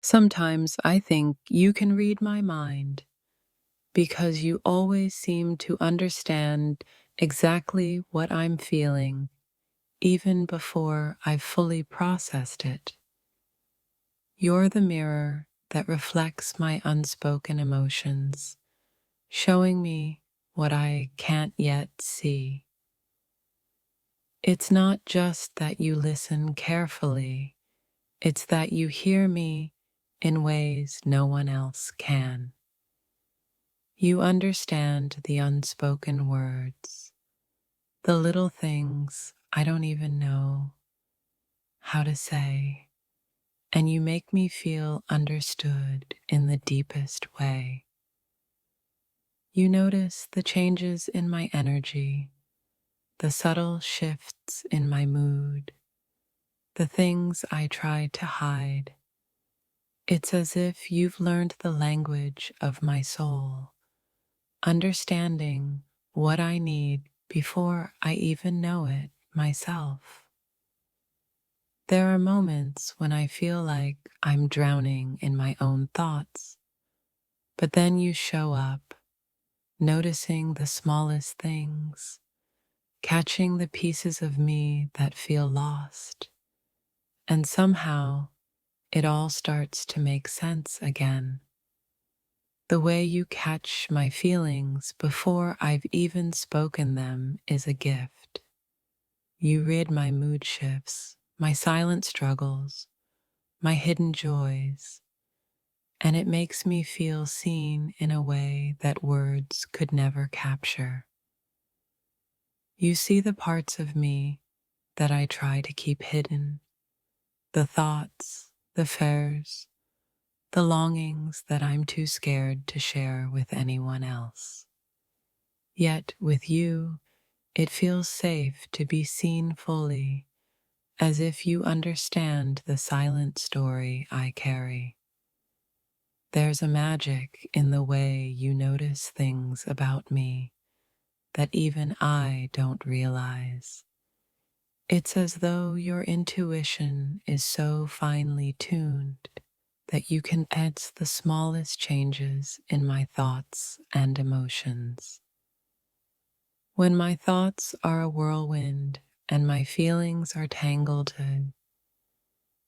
Sometimes I think you can read my mind because you always seem to understand exactly what I'm feeling, even before I've fully processed it. You're the mirror that reflects my unspoken emotions, showing me what I can't yet see. It's not just that you listen carefully, it's that you hear me in ways no one else can. You understand the unspoken words, the little things I don't even know how to say, and you make me feel understood in the deepest way. You notice the changes in my energy, the subtle shifts in my mood, the things I try to hide. It's as if you've learned the language of my soul, understanding what I need before I even know it myself. There are moments when I feel like I'm drowning in my own thoughts, but then you show up, noticing the smallest things, catching the pieces of me that feel lost, and somehow it all starts to make sense again. The way you catch my feelings before I've even spoken them is a gift. You read my mood shifts, my silent struggles, my hidden joys, and it makes me feel seen in a way that words could never capture. You see the parts of me that I try to keep hidden, the thoughts, the fears, the longings that I'm too scared to share with anyone else. Yet with you, it feels safe to be seen fully, as if you understand the silent story I carry. There's a magic in the way you notice things about me that even I don't realize. It's as though your intuition is so finely tuned that you can sense the smallest changes in my thoughts and emotions. When my thoughts are a whirlwind and my feelings are tangled,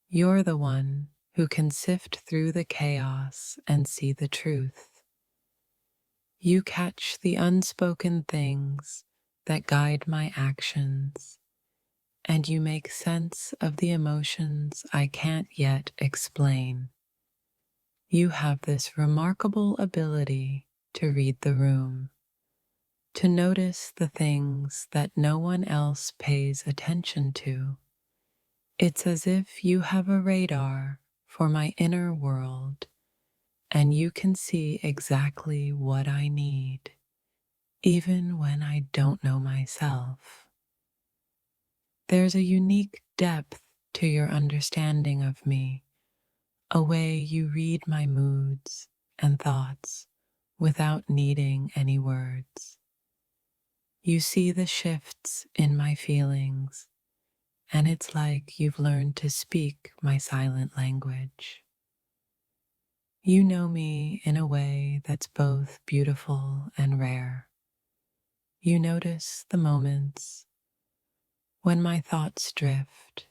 you're the one who can sift through the chaos and see the truth. You catch the unspoken things that guide my actions, and you make sense of the emotions I can't yet explain. You have this remarkable ability to read the room, to notice the things that no one else pays attention to. It's as if you have a radar for my inner world, and you can see exactly what I need, even when I don't know myself. There's a unique depth to your understanding of me, a way you read my moods and thoughts without needing any words. You see the shifts in my feelings, and it's like you've learned to speak my silent language. You know me in a way that's both beautiful and rare. You notice the moments when my thoughts drift,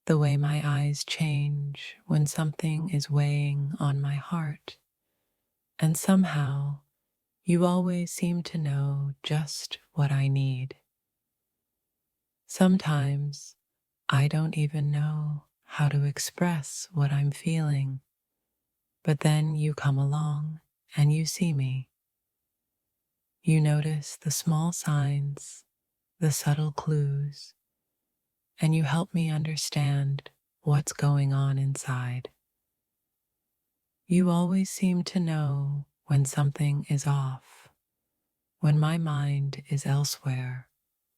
the way my eyes change when something is weighing on my heart, and somehow you always seem to know just what I need. Sometimes I don't even know how to express what I'm feeling, but then you come along and you see me. You notice the small signs, the subtle clues, and you help me understand what's going on inside. You always seem to know when something is off, when my mind is elsewhere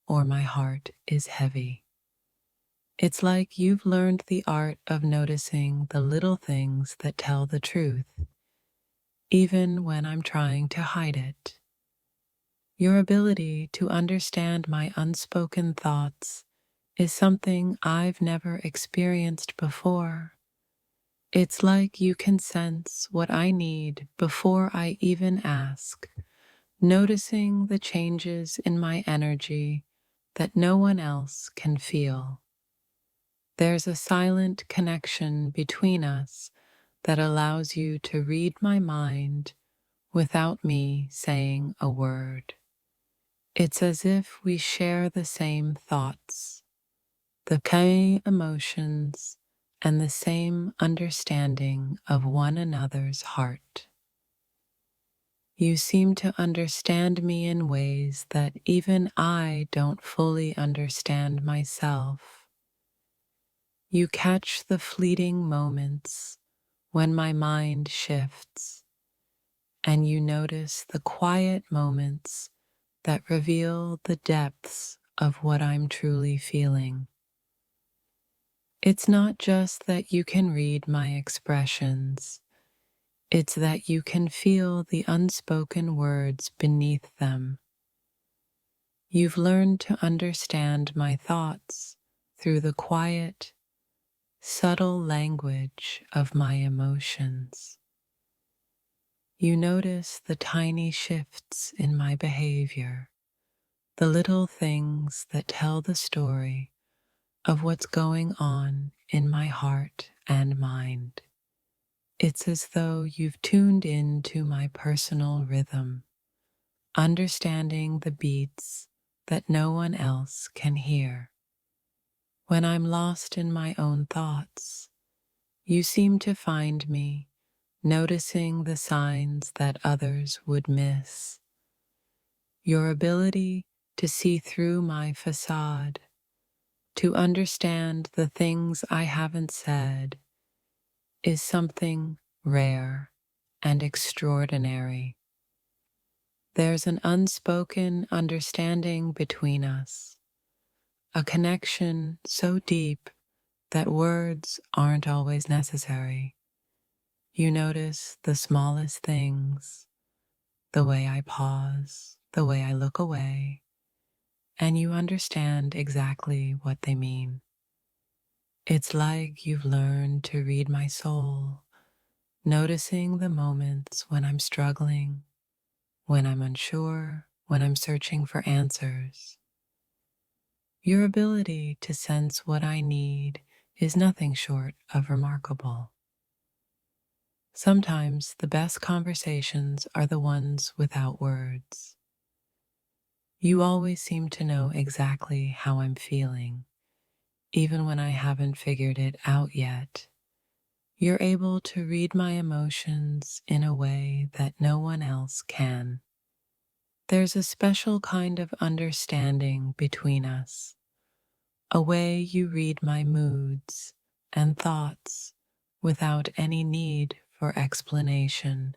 or my heart is heavy. It's like you've learned the art of noticing the little things that tell the truth, even when I'm trying to hide it. Your ability to understand my unspoken thoughts is something I've never experienced before. It's like you can sense what I need before I even ask, noticing the changes in my energy that no one else can feel. There's a silent connection between us that allows you to read my mind without me saying a word. It's as if we share the same thoughts, the same emotions, and the same understanding of one another's heart. You seem to understand me in ways that even I don't fully understand myself. You catch the fleeting moments when my mind shifts, and you notice the quiet moments that reveal the depths of what I'm truly feeling. It's not just that you can read my expressions, it's that you can feel the unspoken words beneath them. You've learned to understand my thoughts through the quiet, subtle language of my emotions. You notice the tiny shifts in my behavior, the little things that tell the story of what's going on in my heart and mind. It's as though you've tuned into my personal rhythm, understanding the beats that no one else can hear. When I'm lost in my own thoughts, you seem to find me, noticing the signs that others would miss. Your ability to see through my facade, to understand the things I haven't said, is something rare and extraordinary. There's an unspoken understanding between us, a connection so deep that words aren't always necessary. You notice the smallest things, the way I pause, the way I look away, and you understand exactly what they mean. It's like you've learned to read my soul, noticing the moments when I'm struggling, when I'm unsure, when I'm searching for answers. Your ability to sense what I need is nothing short of remarkable. Sometimes the best conversations are the ones without words. You always seem to know exactly how I'm feeling, even when I haven't figured it out yet. You're able to read my emotions in a way that no one else can. There's a special kind of understanding between us, a way you read my moods and thoughts without any need for explanation.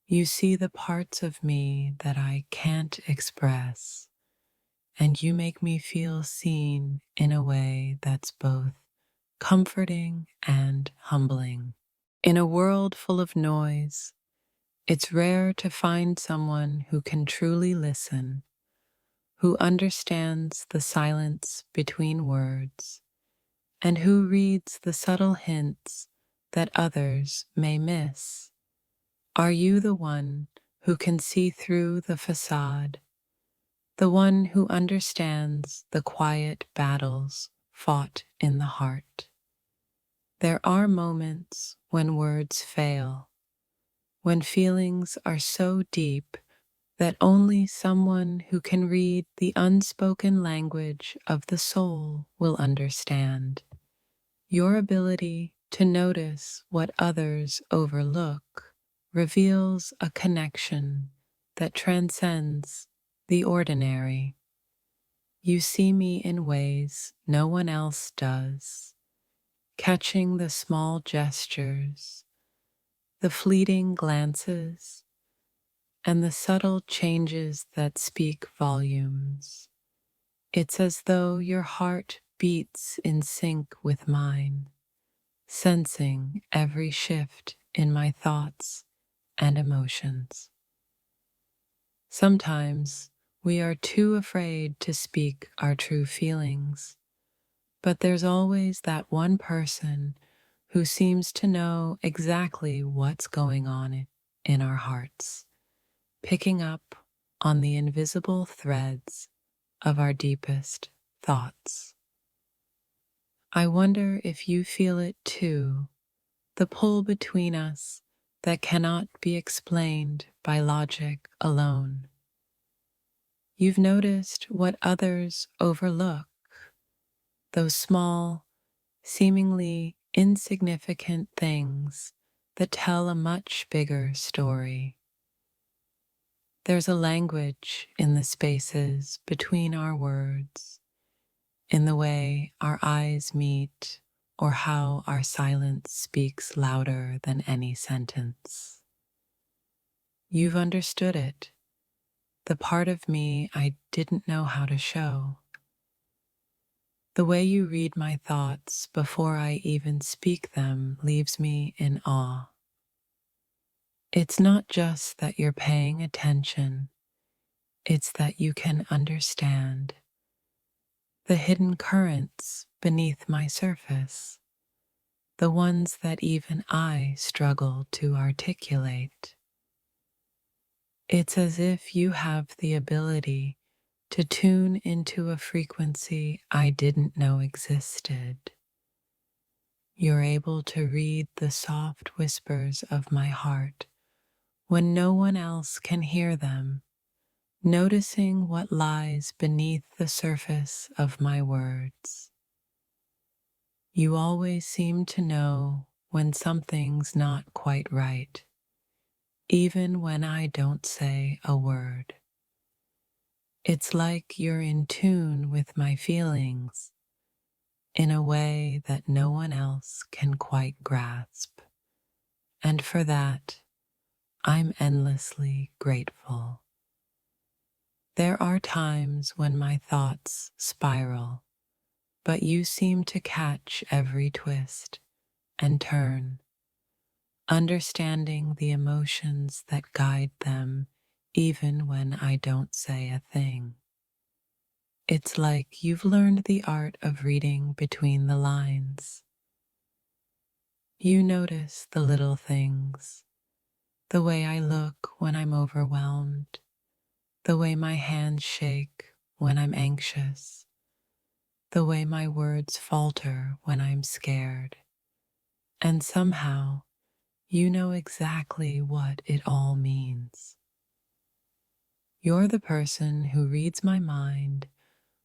You see the parts of me that I can't express, and you make me feel seen in a way that's both comforting and humbling. In a world full of noise, it's rare to find someone who can truly listen, who understands the silence between words, and who reads the subtle hints that others may miss. Are you the one who can see through the facade, the one who understands the quiet battles fought in the heart? There are moments when words fail, when feelings are so deep that only someone who can read the unspoken language of the soul will understand. Your ability to notice what others overlook reveals a connection that transcends the ordinary. You see me in ways no one else does, catching the small gestures, the fleeting glances, and the subtle changes that speak volumes. It's as though your heart beats in sync with mine, sensing every shift in my thoughts and emotions. Sometimes we are too afraid to speak our true feelings, but there's always that one person who seems to know exactly what's going on in our hearts, picking up on the invisible threads of our deepest thoughts. I wonder if you feel it too, the pull between us that cannot be explained by logic alone. You've noticed what others overlook, those small, seemingly insignificant things that tell a much bigger story. There's a language in the spaces between our words, in the way our eyes meet, or how our silence speaks louder than any sentence. You've understood it, the part of me I didn't know how to show. The way you read my thoughts before I even speak them leaves me in awe. It's not just that you're paying attention, it's that you can understand the hidden currents beneath my surface, the ones that even I struggle to articulate. It's as if you have the ability to tune into a frequency I didn't know existed. You're able to read the soft whispers of my heart when no one else can hear them, noticing what lies beneath the surface of my words. You always seem to know when something's not quite right, even when I don't say a word. It's like you're in tune with my feelings in a way that no one else can quite grasp. And for that, I'm endlessly grateful. There are times when my thoughts spiral, but you seem to catch every twist and turn, understanding the emotions that guide them even when I don't say a thing. It's like you've learned the art of reading between the lines. You notice the little things, the way I look when I'm overwhelmed, the way my hands shake when I'm anxious, the way my words falter when I'm scared. And somehow, you know exactly what it all means. You're the person who reads my mind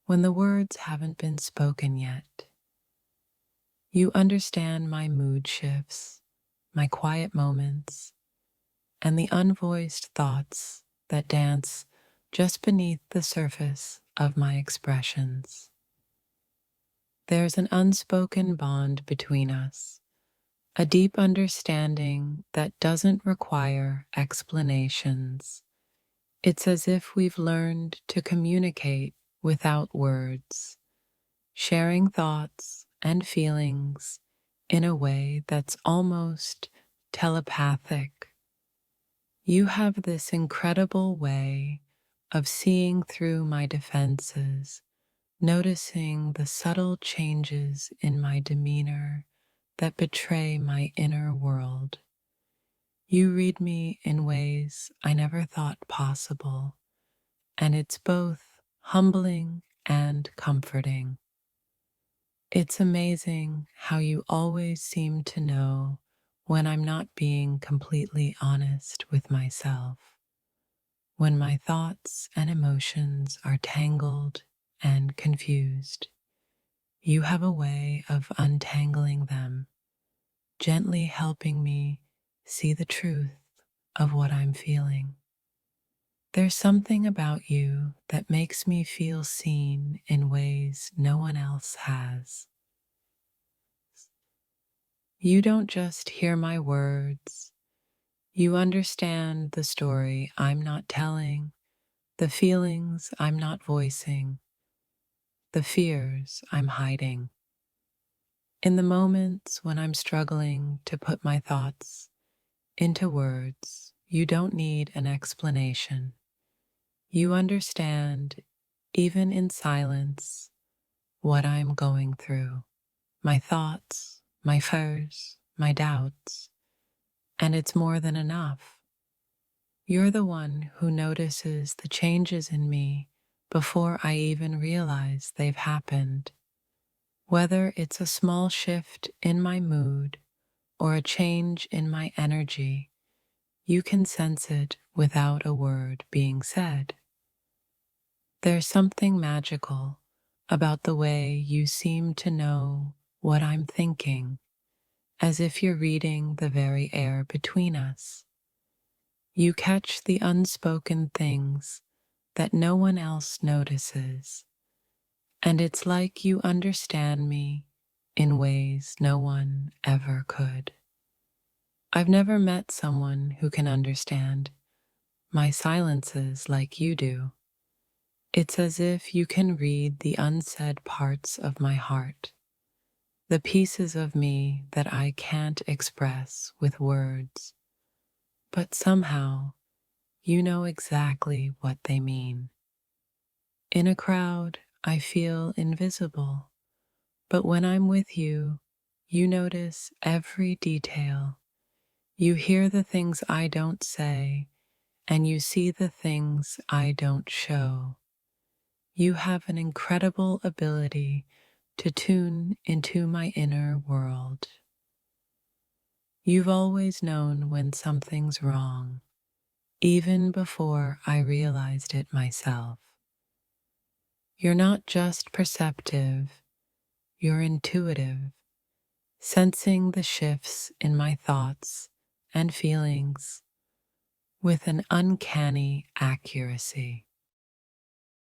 when the words haven't been spoken yet. You understand my mood shifts, my quiet moments, and the unvoiced thoughts that dance just beneath the surface of my expressions. There's an unspoken bond between us, a deep understanding that doesn't require explanations. It's as if we've learned to communicate without words, sharing thoughts and feelings in a way that's almost telepathic. You have this incredible way of seeing through my defenses, noticing the subtle changes in my demeanor that betray my inner world. You read me in ways I never thought possible, and it's both humbling and comforting. It's amazing how you always seem to know when I'm not being completely honest with myself, when my thoughts and emotions are tangled and confused. You have a way of untangling them, gently helping me see the truth of what I'm feeling. There's something about you that makes me feel seen in ways no one else has. You don't just hear my words, you understand the story I'm not telling, the feelings I'm not voicing, the fears I'm hiding. In the moments when I'm struggling to put my thoughts into words, you don't need an explanation. You understand, even in silence, what I'm going through. My thoughts, my fears, my doubts, and it's more than enough. You're the one who notices the changes in me before I even realize they've happened. Whether it's a small shift in my mood or a change in my energy, you can sense it without a word being said. There's something magical about the way you seem to know what I'm thinking, as if you're reading the very air between us. You catch the unspoken things that no one else notices, and it's like you understand me in ways no one ever could. I've never met someone who can understand my silences like you do. It's as if you can read the unsaid parts of my heart, the pieces of me that I can't express with words, but somehow you know exactly what they mean. In a crowd, I feel invisible, but when I'm with you, you notice every detail. You hear the things I don't say, and you see the things I don't show. You have an incredible ability to tune into my inner world. You've always known when something's wrong, even before I realized it myself. You're not just perceptive, you're intuitive, sensing the shifts in my thoughts and feelings with an uncanny accuracy.